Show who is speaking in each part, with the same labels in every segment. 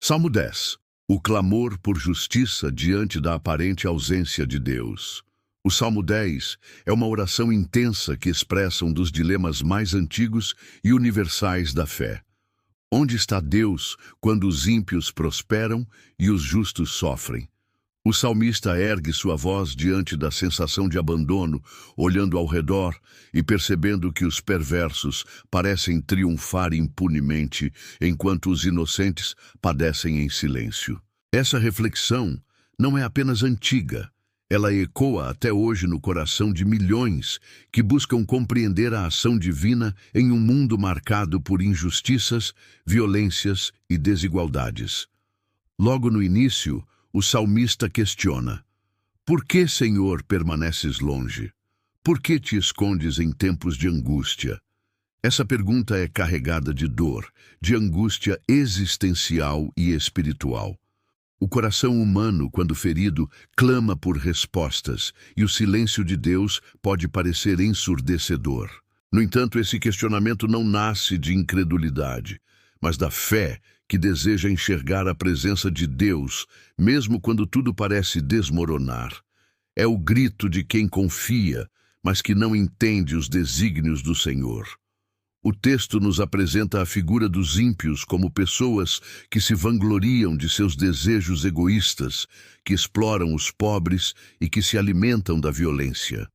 Speaker 1: Salmo 10. O clamor por justiça diante da aparente ausência de Deus. O Salmo 10 é uma oração intensa que expressa um dos dilemas mais antigos e universais da fé. Onde está Deus quando os ímpios prosperam e os justos sofrem? O salmista ergue sua voz diante da sensação de abandono, olhando ao redor e percebendo que os perversos parecem triunfar impunemente, enquanto os inocentes padecem em silêncio. Essa reflexão não é apenas antiga, ela ecoa até hoje no coração de milhões que buscam compreender a ação divina em um mundo marcado por injustiças, violências e desigualdades. Logo no início, o salmista questiona: por que, Senhor, permaneces longe? Por que te escondes em tempos de angústia? Essa pergunta é carregada de dor, de angústia existencial e espiritual. O coração humano, quando ferido, clama por respostas, e o silêncio de Deus pode parecer ensurdecedor. No entanto, esse questionamento não nasce de incredulidade, mas da fé que deseja enxergar a presença de Deus, mesmo quando tudo parece desmoronar. É o grito de quem confia, mas que não entende os desígnios do Senhor. O texto nos apresenta a figura dos ímpios como pessoas que se vangloriam de seus desejos egoístas, que exploram os pobres e que se alimentam da violência.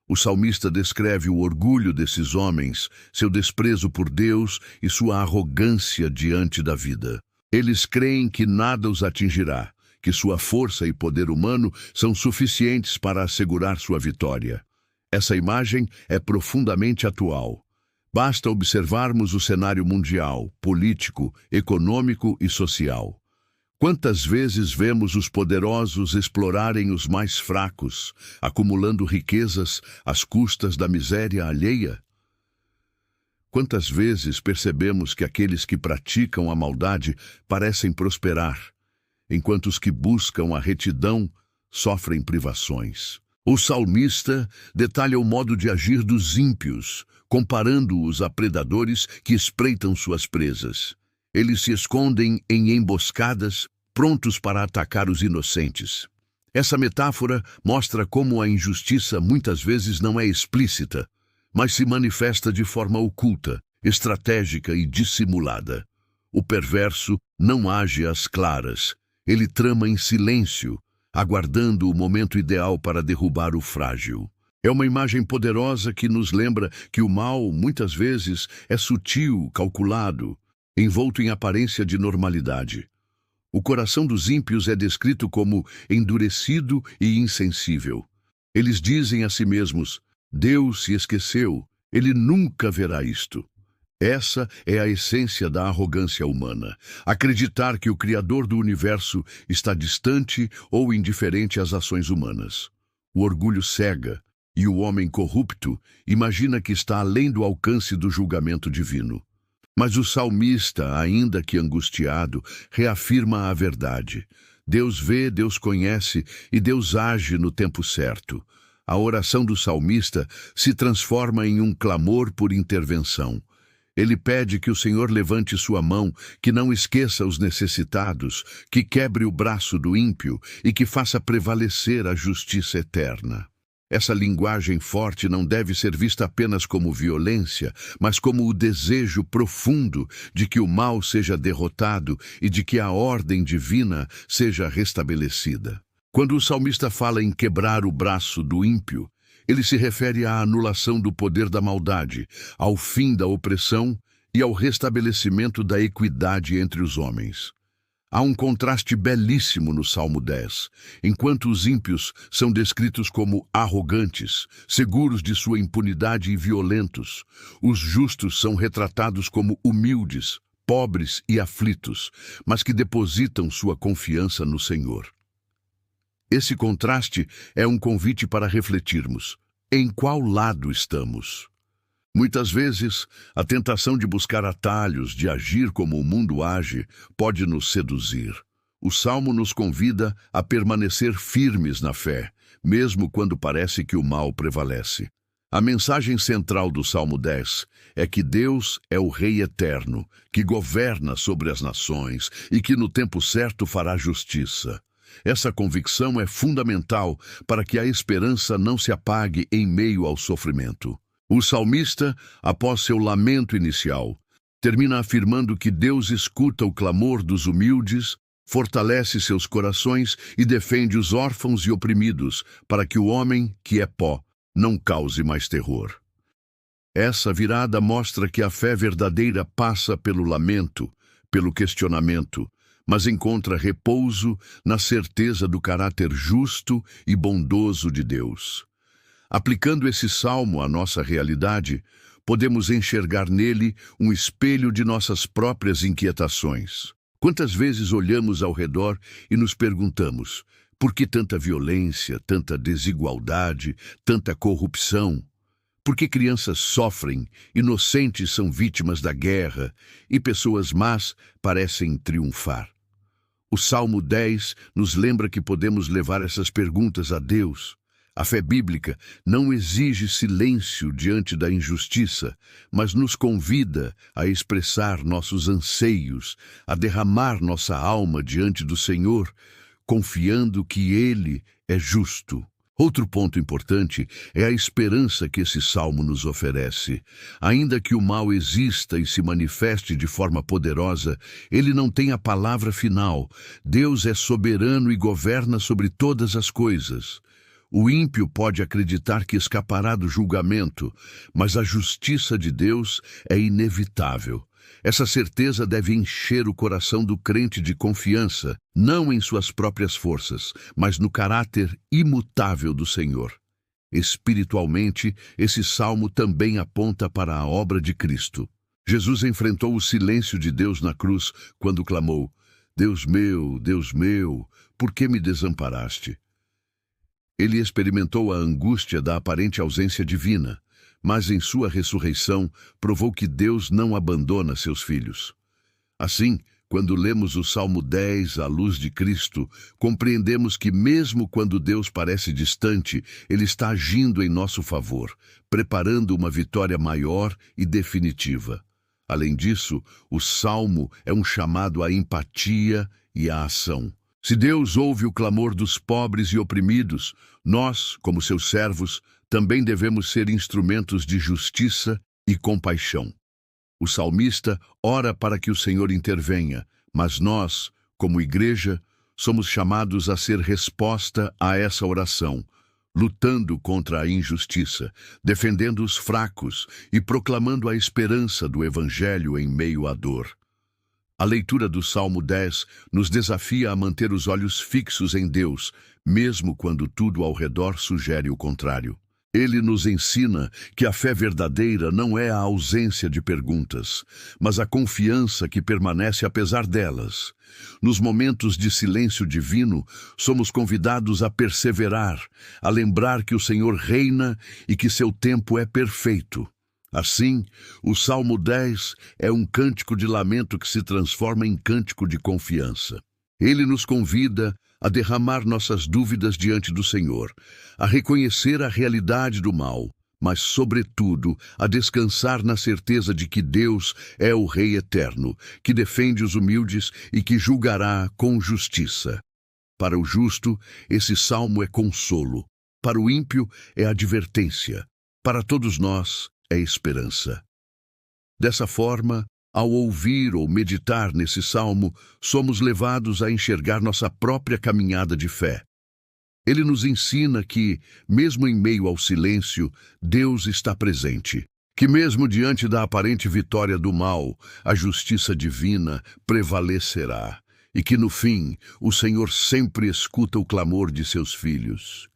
Speaker 1: O salmista descreve o orgulho desses homens, seu desprezo por Deus e sua arrogância diante da vida. Eles creem que nada os atingirá, que sua força e poder humano são suficientes para assegurar sua vitória. Essa imagem é profundamente atual. Basta observarmos o cenário mundial, político, econômico e social. Quantas vezes vemos os poderosos explorarem os mais fracos, acumulando riquezas às custas da miséria alheia? Quantas vezes percebemos que aqueles que praticam a maldade parecem prosperar, enquanto os que buscam a retidão sofrem privações? O salmista detalha o modo de agir dos ímpios, comparando-os a predadores que espreitam suas presas. Eles se escondem em emboscadas, prontos para atacar os inocentes. Essa metáfora mostra como a injustiça muitas vezes não é explícita, mas se manifesta de forma oculta, estratégica e dissimulada. O perverso não age às claras, ele trama em silêncio, aguardando o momento ideal para derrubar o frágil. É uma imagem poderosa que nos lembra que o mal, muitas vezes, é sutil, calculado, envolto em aparência de normalidade. O coração dos ímpios é descrito como endurecido e insensível. Eles dizem a si mesmos: Deus se esqueceu, ele nunca verá isto. Essa é a essência da arrogância humana. Acreditar que o Criador do universo está distante ou indiferente às ações humanas. O orgulho cega, e o homem corrupto imagina que está além do alcance do julgamento divino. Mas o salmista, ainda que angustiado, reafirma a verdade. Deus vê, Deus conhece e Deus age no tempo certo. A oração do salmista se transforma em um clamor por intervenção. Ele pede que o Senhor levante sua mão, que não esqueça os necessitados, que quebre o braço do ímpio e que faça prevalecer a justiça eterna. Essa linguagem forte não deve ser vista apenas como violência, mas como o desejo profundo de que o mal seja derrotado e de que a ordem divina seja restabelecida. Quando o salmista fala em quebrar o braço do ímpio, ele se refere à anulação do poder da maldade, ao fim da opressão e ao restabelecimento da equidade entre os homens. Há um contraste belíssimo no Salmo 10. Enquanto os ímpios são descritos como arrogantes, seguros de sua impunidade e violentos, os justos são retratados como humildes, pobres e aflitos, mas que depositam sua confiança no Senhor. Esse contraste é um convite para refletirmos: em qual lado estamos? Muitas vezes, a tentação de buscar atalhos, de agir como o mundo age, pode nos seduzir. O Salmo nos convida a permanecer firmes na fé, mesmo quando parece que o mal prevalece. A mensagem central do Salmo 10 é que Deus é o Rei eterno, que governa sobre as nações e que no tempo certo fará justiça. Essa convicção é fundamental para que a esperança não se apague em meio ao sofrimento. O salmista, após seu lamento inicial, termina afirmando que Deus escuta o clamor dos humildes, fortalece seus corações e defende os órfãos e oprimidos, para que o homem, que é pó, não cause mais terror. Essa virada mostra que a fé verdadeira passa pelo lamento, pelo questionamento, mas encontra repouso na certeza do caráter justo e bondoso de Deus. Aplicando esse salmo à nossa realidade, podemos enxergar nele um espelho de nossas próprias inquietações. Quantas vezes olhamos ao redor e nos perguntamos: por que tanta violência, tanta desigualdade, tanta corrupção? Por que crianças sofrem, inocentes são vítimas da guerra e pessoas más parecem triunfar? O Salmo 10 nos lembra que podemos levar essas perguntas a Deus. A fé bíblica não exige silêncio diante da injustiça, mas nos convida a expressar nossos anseios, a derramar nossa alma diante do Senhor, confiando que Ele é justo. Outro ponto importante é a esperança que esse salmo nos oferece. Ainda que o mal exista e se manifeste de forma poderosa, ele não tem a palavra final. Deus é soberano e governa sobre todas as coisas. O ímpio pode acreditar que escapará do julgamento, mas a justiça de Deus é inevitável. Essa certeza deve encher o coração do crente de confiança, não em suas próprias forças, mas no caráter imutável do Senhor. Espiritualmente, esse salmo também aponta para a obra de Cristo. Jesus enfrentou o silêncio de Deus na cruz quando clamou: Deus meu, por que me desamparaste? Ele experimentou a angústia da aparente ausência divina, mas em sua ressurreição provou que Deus não abandona seus filhos. Assim, quando lemos o Salmo 10 à luz de Cristo, compreendemos que mesmo quando Deus parece distante, Ele está agindo em nosso favor, preparando uma vitória maior e definitiva. Além disso, o Salmo é um chamado à empatia e à ação. Se Deus ouve o clamor dos pobres e oprimidos, nós, como seus servos, também devemos ser instrumentos de justiça e compaixão. O salmista ora para que o Senhor intervenha, mas nós, como igreja, somos chamados a ser resposta a essa oração, lutando contra a injustiça, defendendo os fracos e proclamando a esperança do Evangelho em meio à dor. A leitura do Salmo 10 nos desafia a manter os olhos fixos em Deus, mesmo quando tudo ao redor sugere o contrário. Ele nos ensina que a fé verdadeira não é a ausência de perguntas, mas a confiança que permanece apesar delas. Nos momentos de silêncio divino, somos convidados a perseverar, a lembrar que o Senhor reina e que seu tempo é perfeito. Assim, o Salmo 10 é um cântico de lamento que se transforma em cântico de confiança. Ele nos convida a derramar nossas dúvidas diante do Senhor, a reconhecer a realidade do mal, mas, sobretudo, a descansar na certeza de que Deus é o Rei eterno, que defende os humildes e que julgará com justiça. Para o justo, esse salmo é consolo. Para o ímpio, é advertência. Para todos nós, é esperança. Dessa forma, ao ouvir ou meditar nesse salmo, somos levados a enxergar nossa própria caminhada de fé. Ele nos ensina que, mesmo em meio ao silêncio, Deus está presente. Que mesmo diante da aparente vitória do mal, a justiça divina prevalecerá. E que, no fim, o Senhor sempre escuta o clamor de seus filhos.